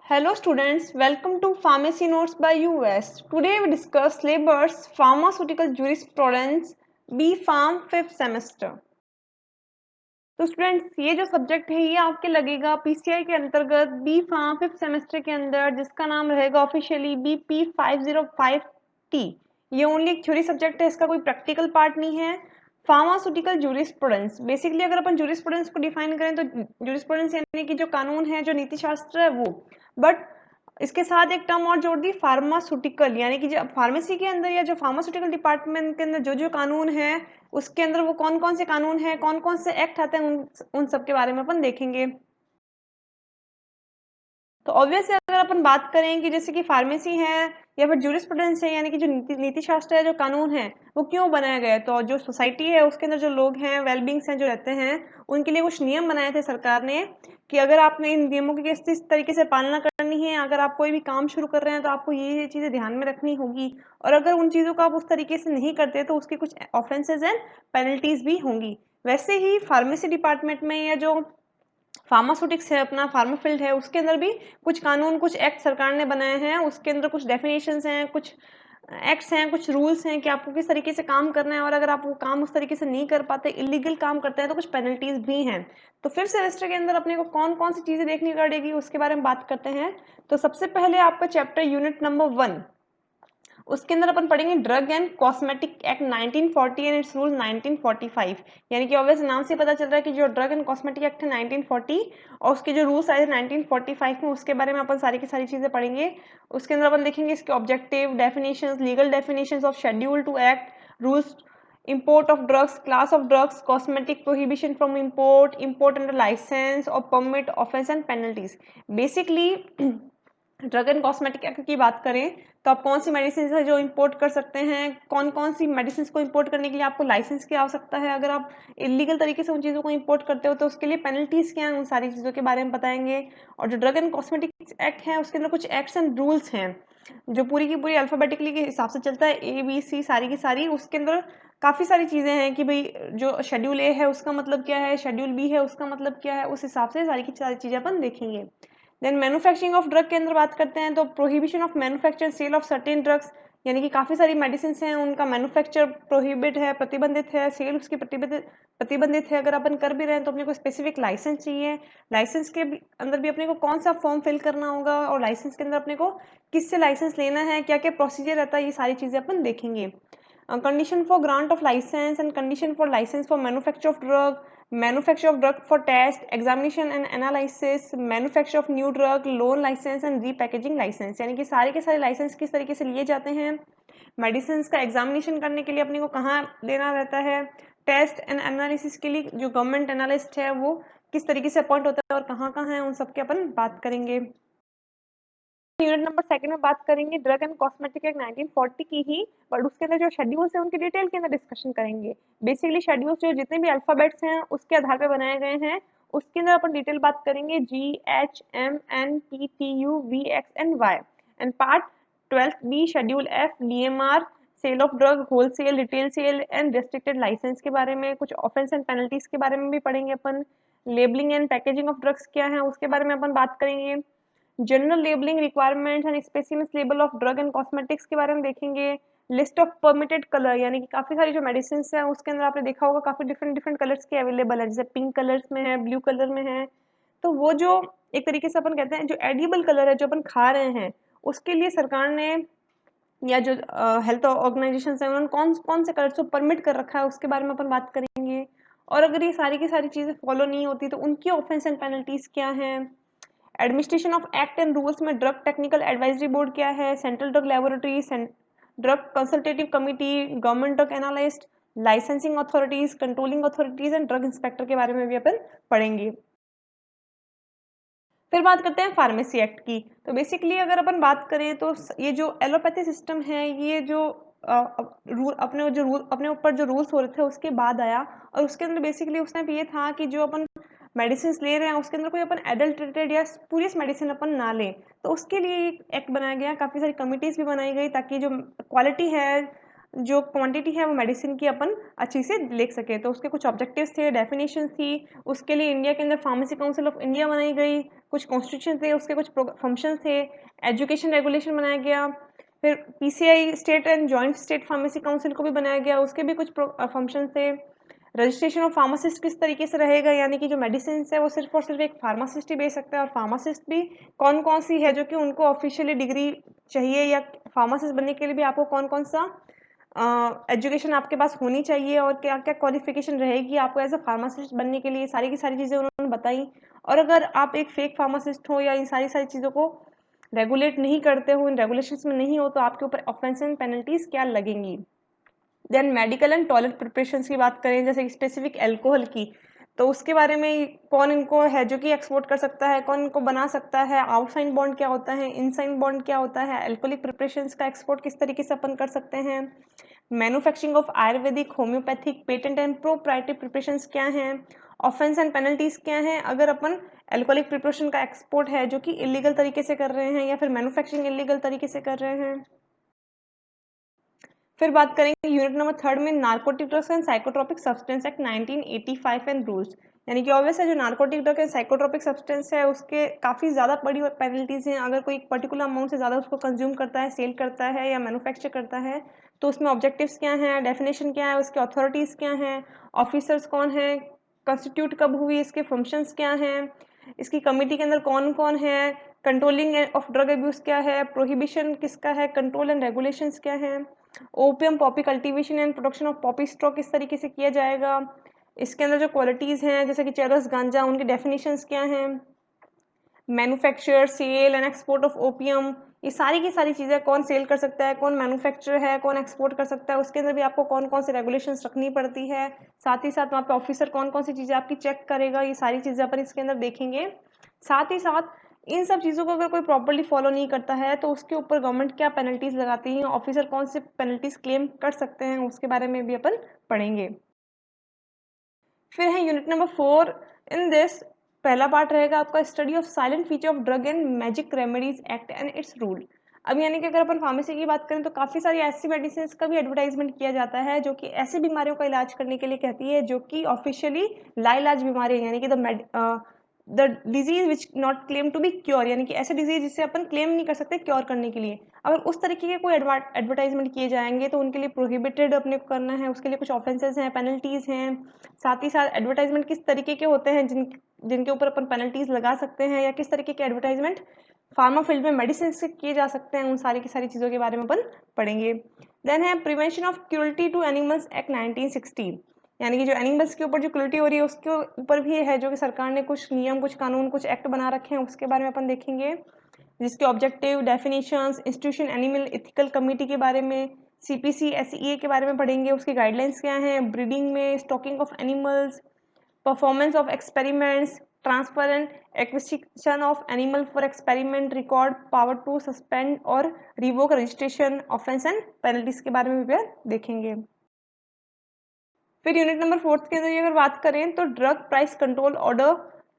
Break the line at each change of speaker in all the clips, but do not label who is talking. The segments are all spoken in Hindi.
Hello students, welcome to Pharmacy Notes by US. Today we discuss Labor's Pharmaceutical Jurisprudence B Pharm 5th semester. तो स्टूडेंट्स ये जो सब्जेक्ट है ये आपके लगेगा पीसीआई के अंतर्गत बी फार्म 5th सेमेस्टर के अंदर, जिसका नाम रहेगा ऑफिशियली बीपी 505T। ये ओनली एक थ्योरी सब्जेक्ट है, इसका कोई प्रैक्टिकल पार्ट नहीं है। फार्मास्यूटिकल जूरिस्प्रूडेंस, बेसिकली अगर अपन जूरिस्प्रूडेंस को डिफाइन करें तो जूरिस्प्रूडेंस यानी कि जो कानून है, जो नीति शास्त्र है वो, बट इसके साथ एक टर्म और जोड़ दी फार्मास्यूटिकल, यानी कि जो फार्मेसी के अंदर या जो फार्मास्यूटिकल डिपार्टमेंट के अंदर जो जो कानून है उसके अंदर वो कौन कौन से कानून हैं, कौन कौन से एक्ट आते हैं, उन सब के बारे में अपन देखेंगे। तो ऑब्वियसली अगर अपन बात करें कि जैसे कि फार्मेसी है या फिर जूरिस्प्रूडेंस है, यानी कि जो नीति शास्त्र है, जो कानून है वो क्यों बनाया गया है, तो जो सोसाइटी है उसके अंदर जो लोग हैं, वेलबींग्स हैं जो रहते हैं, उनके लिए कुछ नियम बनाए थे सरकार ने कि अगर आपने इन नियमों की किस तरीके से पालना करनी है, अगर आप कोई भी काम शुरू कर रहे हैं तो आपको ये चीज़ें ध्यान में रखनी होगी, और अगर उन चीज़ों को आप उस तरीके से नहीं करते तो उसके कुछ ऑफेंसेज एंड पेनल्टीज भी होंगी। वैसे ही फार्मेसी डिपार्टमेंट में या जो फार्मास्यूटिक्स है, अपना फार्मा फील्ड है, उसके अंदर भी कुछ कानून, कुछ एक्ट सरकार ने बनाए हैं। उसके अंदर कुछ डेफिनेशंस हैं, कुछ एक्ट्स हैं, कुछ रूल्स हैं कि आपको किस तरीके से काम करना है, और अगर आप वो काम उस तरीके से नहीं कर पाते, इलीगल काम करते हैं, तो कुछ पेनल्टीज भी हैं। तो 5th सेमेस्टर के अंदर अपने को कौन कौन सी चीज़ें देखनी पड़ेगी उसके बारे में बात करते हैं। तो सबसे पहले आपका चैप्टर यूनिट नंबर 1, उसके अंदर अपन पढ़ेंगे drug and cosmetic act 1940 and it's rule 1945। यानी कि ऑब्वियस नाम से पता चल रहा है कि जो ड्रग एंड कॉस्मेटिक एक्ट है 1940 और उसके जो रूल्स आए थे 1945 में, उसके बारे में अपन सारी की सारी चीजें पढ़ेंगे। उसके अंदर अपन देखेंगे इसके objective, definitions, legal definitions of schedule two act, rules, import of drugs, class of drugs, cosmetic, prohibition from import, import under license or permit, offense and penalties. Basically drug and cosmetic act की बात करें तो आप कौन सी मेडिसिन है जो इंपोर्ट कर सकते हैं, कौन कौन सी मेडिसिन को इंपोर्ट करने के लिए आपको लाइसेंस की आवश्यकता है, अगर आप इलीगल तरीके से उन चीज़ों को इंपोर्ट करते हो तो उसके लिए पेनल्टीज क्या हैं, उन सारी चीज़ों के बारे में बताएंगे। और जो ड्रग एंड कॉस्मेटिक एक्ट है उसके अंदर कुछ एक्ट्स एंड रूल्स हैं जो पूरी की पूरी अल्फाबेटिकली के हिसाब से चलता है, ABC सारी की सारी। उसके अंदर काफ़ी सारी चीज़ें हैं कि भाई जो शेड्यूल ए है उसका मतलब क्या है, शेड्यूल बी है उसका मतलब क्या है, उस हिसाब से सारी की सारी चीज़ें अपन देखेंगे। देन मैन्युफैक्चरिंग ऑफ ड्रग के अंदर बात करते हैं तो prohibition of manufacture sale of certain drugs, यानी कि काफ़ी सारी मेडिसिन हैं उनका मैन्युफैक्चर प्रोहिबिट है, प्रतिबंधित है, सेल उसकी प्रतिबंधित है। अगर अपन कर भी रहे हैं तो अपने को स्पेसिफिक लाइसेंस चाहिए। लाइसेंस के अंदर भी अपने को कौन सा फॉर्म फिल करना होगा और लाइसेंस के अंदर अपने को किससे लाइसेंस लेना है, क्या क्या प्रोसीजर रहता है, ये सारी चीज़ें अपन देखेंगे। Condition for grant of license and condition for license for manufacture of drug, manufacture of drug for test, examination and analysis, manufacture of new drug, loan license and repackaging license, यानी कि सारे के सारे लाइसेंस किस तरीके से लिए जाते हैं। मेडिसिन का एग्जामिनेशन करने के लिए अपने को कहाँ देना रहता है, टेस्ट एंड एनालिसिस के लिए जो गवर्नमेंट एनालिस्ट है वो किस तरीके से अपॉइंट होता है और कहाँ कहाँ है, उन सब के अपन बात करेंगे। यूनिट नंबर 2 में बात करेंगे ड्रग एंड कॉस्मेटिक एक्ट 1940 की ही, बट उसके अंदर जो शेड्यूल्स हैं उनके डिटेल के अंदर डिस्कशन करेंगे। बेसिकली शेड्यूल्स जो जितने भी अल्फाबेट्स हैं उसके आधार पर बनाए गए हैं, उसके अंदर अपन डिटेल बात करेंगे GHMNPTUVXNY। And part 12B schedule F DMR, sale of drug, wholesale, retail sale and restricted license के बारे में, कुछ ऑफेंस एंड पेनल्टीज के बारे में भी पढ़ेंगे अपन। Labelling and packaging of drugs क्या है उसके बारे में अपन बात करेंगे। General labelling requirements and specific label of drug and cosmetics के बारे में देखेंगे। लिस्ट ऑफ परमिटेड कलर, यानी कि काफ़ी सारी जो मेडिसिन हैं उसके अंदर आपने देखा होगा काफ़ी डिफरेंट डिफरेंट कलर्स के अवेलेबल है, जैसे पिंक कलर्स में है, ब्लू कलर में है। तो वो जो एक तरीके से अपन कहते हैं जो एडिबल कलर है जो अपन खा रहे हैं, उसके लिए सरकार ने या जो हेल्थ ऑर्गेनाइजेशन है उन्होंने कौन कौन से कलर्स को परमिट कर रखा है उसके बारे में अपन बात करेंगे। और अगर ये सारी की सारी चीज़ें फॉलो नहीं होती तो उनकी ऑफेंस एंड पेनल्टीज क्या हैं। Administration of act and rules में ड्रग टेक्निकल एडवाइजरी बोर्ड क्या है, central drug laboratory, drug consultative committee, government drug analyst, licensing authorities, controlling authorities and drug inspector के बारे में भी अपन पढ़ेंगे। फिर बात करते हैं फार्मेसी एक्ट की। तो बेसिकली अगर अपन बात करें तो ये जो एलोपैथी सिस्टम है, ये जो रूल अपने ऊपर जो रूल्स हो रहे थे उसके बाद आया, और उसके अंदर बेसिकली उस टाइम ये था कि जो अपन मेडिसिन ले रहे हैं उसके अंदर कोई अपन एडल्ट्रेटेड या स्पूरियस मेडिसिन अपन ना लें, तो उसके लिए एक एक्ट बनाया गया, काफ़ी सारी कमिटीज़ भी बनाई गई ताकि जो क्वालिटी है, जो क्वांटिटी है वो मेडिसिन की अपन अच्छी से लिख सके। तो उसके कुछ ऑब्जेक्टिव्स थे, डेफिनेशन थी। उसके लिए इंडिया के अंदर फार्मेसी काउंसिल ऑफ इंडिया बनाई गई, कुछ कॉन्स्टिट्यूशन थे, उसके कुछ फंक्शन थे, एजुकेशन रेगुलेशन बनाया गया, फिर PCI state and joint state pharmacy council को भी बनाया गया, उसके भी कुछ फंक्शन थे। रजिस्ट्रेशन ऑफ फार्मासिस्ट किस तरीके से रहेगा, यानी कि जो मेडिसिन है वो सिर्फ और सिर्फ एक फार्मासिस्ट ही बेच सकता है, और फार्मासिस्ट भी कौन कौन सी है जो कि उनको ऑफिशियली डिग्री चाहिए, या फार्मासिस्ट बनने के लिए भी आपको कौन कौन सा एजुकेशन आपके पास होनी चाहिए और क्या क्या क्वालिफिकेशन रहेगी आपको एज अ फार्मासिस्ट बनने के लिए, सारी की सारी चीज़ें उन्होंने बताई। और अगर आप एक फेक फार्मासिस्ट हो या इन सारी सारी चीज़ों को रेगुलेट नहीं करते हो, इन रेगुलेशंस में नहीं हो, तो आपके ऊपर ऑफेंस एंड पेनल्टीज क्या लगेंगी। Then medical and toilet preparations की बात करें, जैसे स्पेसिफिक एल्कोहल की, तो उसके बारे में कौन इनको है जो कि एक्सपोर्ट कर सकता है, कौन इनको बना सकता है, आउटसाइड बॉन्ड क्या होता है, इनसाइड बॉन्ड क्या होता है, एल्कोहलिक प्रिपरेशंस का एक्सपोर्ट किस तरीके से अपन कर सकते हैं, manufacturing of Ayurvedic, homeopathic, patent and proprietary preparations क्या हैं, ऑफेंस एंड पेनल्टीज क्या हैं अगर अपन एल्कोहलिक प्रिपरेशन का एक्सपोर्ट है जो कि इलीगल तरीके से कर रहे हैं, या फिर मैन्युफैक्चरिंग इलीगल तरीके से कर रहे हैं। फिर बात करेंगे यूनिट नंबर 3 में narcotic drugs and psychotropic substance act 1985 and rules, यानी कि ऑब्वियस है जो narcotic drug and psychotropic substance है उसके काफ़ी ज़्यादा बड़ी पेनल्टीज हैं अगर कोई पर्टिकुलर अमाउंट से ज़्यादा उसको कंज्यूम करता है, सेल करता है या मैन्युफैक्चर करता है। तो उसमें ऑब्जेक्टिव्स क्या हैं, डेफिनेशन क्या है, उसके अथॉरिटीज़ क्या हैं, ऑफिसर्स कौन है, कंस्टिट्यूट कब हुई, इसके फंक्शंस क्या हैं, इसकी कमिटी के अंदर कौन कौन है, कंट्रोलिंग ऑफ ड्रग अब्यूज़ क्या है, प्रोहिबिशन किसका है, कंट्रोल एंड रेगुलेशंस क्या हैं, opium Poppy cultivation and production of Poppy stock किस तरीके से किया जाएगा, इसके अंदर जो क्वालिटीज़ हैं जैसे कि चरस गांजा उनकी डेफिनेशंस क्या हैं, manufacture, sale and export of opium, ये सारी की सारी चीज़ें, कौन सेल कर सकता है, कौन मैन्युफैक्चर है, कौन एक्सपोर्ट कर सकता है, उसके अंदर भी आपको कौन कौन सी रेगुलेशंस रखनी पड़ती है, साथ ही साथ वहाँ पे ऑफिसर कौन कौन सी चीज़ें आपकी चेक करेगा, ये सारी चीज़ें अपन इसके अंदर देखेंगे। साथ ही साथ इन सब चीज़ों को अगर कोई प्रॉपर्ली फॉलो नहीं करता है तो उसके ऊपर गवर्नमेंट क्या पेनल्टीज लगाती है, ऑफिसर कौन से पेनल्टीज क्लेम कर सकते हैं, उसके बारे में भी अपन पढ़ेंगे। फिर है यूनिट नंबर 4। इन दिस पहला पार्ट रहेगा आपका study of silent feature of drug and magic remedies act and it's rule. अब यानी कि अगर अपन फार्मेसी की बात करें तो काफ़ी सारी ऐसी मेडिसिन का भी एडवर्टाइजमेंट किया जाता है जो कि ऐसी बीमारियों का इलाज करने के लिए कहती है जो कि ऑफिशियली लाइलाज बीमारी है, यानी कि the disease which not claim to be cure, यानी कि ऐसे डिजीज जिसे अपन क्लेम नहीं कर सकते क्योर करने के लिए। अगर उस तरीके के कोई एडवर्टाइजमेंट किए जाएंगे तो उनके लिए प्रोहिबिटेड अपने को करना है, उसके लिए कुछ ऑफेंसेस हैं, पेनल्टीज हैं। साथ ही साथ एडवर्टाइजमेंट किस तरीके के होते हैं जिनके ऊपर अपन पेनल्टीज लगा सकते हैं, या किस तरीके के एडवर्टाइजमेंट फार्मा फील्ड में मेडिसिन से किए जा सकते हैं, उन सारी की सारी चीज़ों के बारे में अपन पढ़ेंगे। देन है prevention of cruelty to animals act 1960, यानी कि जो एनिमल्स के ऊपर जो क्रूल्टी हो रही है उसके ऊपर भी है जो कि सरकार ने कुछ नियम, कुछ कानून, कुछ एक्ट बना रखे हैं, उसके बारे में अपन देखेंगे, जिसके objective, definitions, institution animal ethical committee के बारे में, सीपीसी एसईए के बारे में पढ़ेंगे, उसकी गाइडलाइंस क्या हैं, ब्रीडिंग में, stocking of animals, performance of experiments, transfer and acquisition of animal for experiment, record, power to suspend और revoke registration, offence and penalties के बारे में भी देखेंगे। फिर यूनिट नंबर 4 के अंदर अगर बात करें तो ड्रग प्राइस कंट्रोल ऑर्डर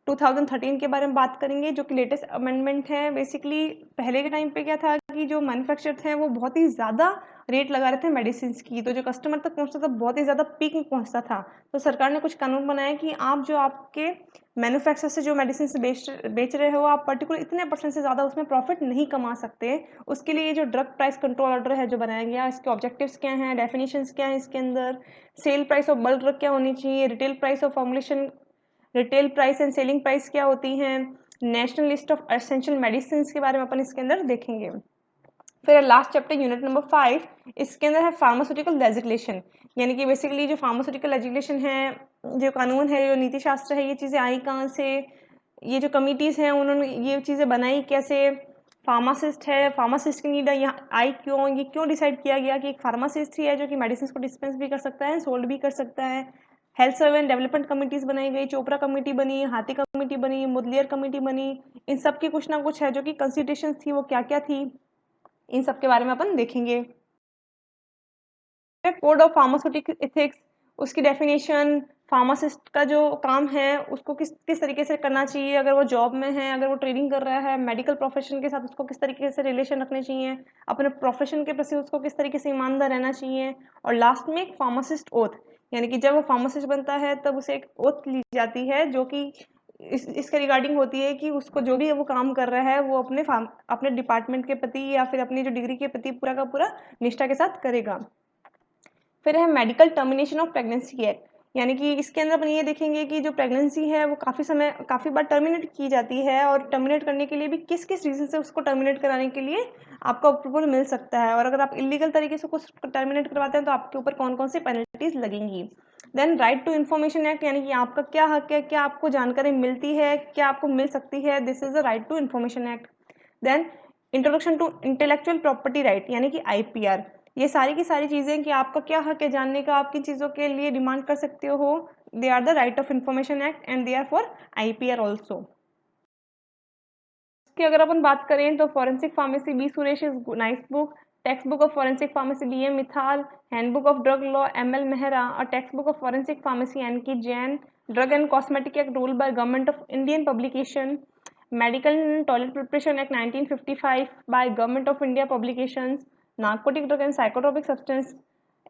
2013 के बारे में बात करेंगे जो कि लेटेस्ट अमेंडमेंट है। बेसिकली पहले के टाइम पे क्या था कि जो मैन्युफैक्चर थे वो बहुत ही ज़्यादा रेट लगा रहे थे मेडिसिन की, तो जो कस्टमर तक पहुंचता था बहुत ही ज़्यादा पीक में पहुंचता था। तो सरकार ने कुछ कानून बनाया कि आप जो आपके मैन्युफैक्चर से जो मेडिसिन बेच रहे हो आप पर्टिकुलर इतने % से ज़्यादा उसमें प्रॉफिट नहीं कमा सकते। उसके लिए ये जो ड्रग प्राइस कंट्रोल ऑर्डर है जो बनाया गया, इसके ऑब्जेक्टिव्स क्या हैं, डेफिनेशंस क्या हैं, इसके अंदर sale price of bulk drug क्या होनी चाहिए, retail price of formulation, retail price and selling price क्या होती हैं, national list of essential medicine के बारे में अपन इसके अंदर देखेंगे। फिर लास्ट चैप्टर यूनिट नंबर 5, इसके अंदर है फार्मास्यूटिकल लेजिस्लेशन, यानी कि बेसिकली जो फार्मास्यूटिकल लेजिस्लेशन है, जो कानून है, जो नीति शास्त्र है, ये चीज़ें आई कहाँ से, ये जो कमिटीज़ हैं उन्होंने ये चीज़ें बनाई कैसे, फार्मासिस्ट है, फार्मासिस्ट की नीड यहाँ आई क्यों, ये क्यों डिसाइड किया गया कि एक फार्मासिस्ट ही है जो कि मेडिसिन को डिस्पेंस भी कर सकता है, सोल्ड भी कर सकता है। हेल्थ सर्वेंट डेवलपमेंट कमिटीज़ बनाई गई, चोपड़ा कमेटी बनी, हाथी कमेटी बनी, मुदलियर कमेटी बनी, इन सब की कुछ ना कुछ है जो कि कंसिडरेशन थी वो क्या क्या थी, इन सब के बारे में अपन देखेंगे। कोड ऑफ फार्मास्यूटिकल एथिक्स, उसकी डेफिनेशन, फार्मासिस्ट का जो काम है उसको किस किस तरीके से करना चाहिए, अगर वो जॉब में है, अगर वो ट्रेनिंग कर रहा है, मेडिकल प्रोफेशन के साथ उसको किस तरीके से रिलेशन रखने चाहिए, अपने प्रोफेशन के प्रति उसको किस तरीके से ईमानदार रहना चाहिए। और लास्ट में एक फार्मासिस्ट ओथ, यानी कि जब वो फार्मासिस्ट बनता है तब उसे एक ओथ ली जाती है जो कि इसके रिगार्डिंग होती है कि उसको जो भी वो काम कर रहा है वो अपने डिपार्टमेंट के प्रति या फिर अपनी जो डिग्री के प्रति पूरा का पूरा निष्ठा के साथ करेगा। फिर है medical termination of pregnancy act, यानी कि इसके अंदर अपन ये देखेंगे कि जो प्रेगनेंसी है वो काफ़ी बार टर्मिनेट की जाती है, और टर्मिनेट करने के लिए भी किस किस रीज़न से उसको टर्मिनेट कराने के लिए आपको अप्रूवल मिल सकता है, और अगर आप इलीगल तरीके से कुछ टर्मिनेट करवाते हैं तो आपके ऊपर कौन कौन सी पेनल्टीज लगेंगी। Then right to information act, यानी कि आपका क्या हक है, क्या आपको जानकारी मिलती है, क्या आपको मिल सकती है, this is the right to information act. Then introduction to intellectual property right, यानी कि आईपीआर, ये सारी की सारी चीज़ें कि आपका क्या हक है जानने का, आप किन चीज़ों के लिए डिमांड कर सकते हो, they are the right of information act and they are for IPR also. कि अगर अपन बात करें तो forensic pharmacy B Suresh is nice book, textbook of forensic pharmacy B M Mithal, handbook of drug law M L Mehra, और textbook of forensic pharmacy N K Jain, drug and cosmetic act rule by government of Indian publication, medical toilet preparation act 1955 by government of India publications, narcotic drug and psychotropic substance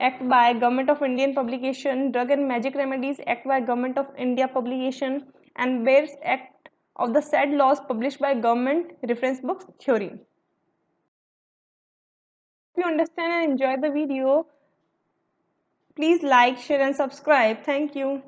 act by government of Indian publication, drug and magic remedies act by government of India publication, and bears act of the said laws published by government, reference books, theory. If you understand and enjoy the video, please like, share and subscribe. Thank you.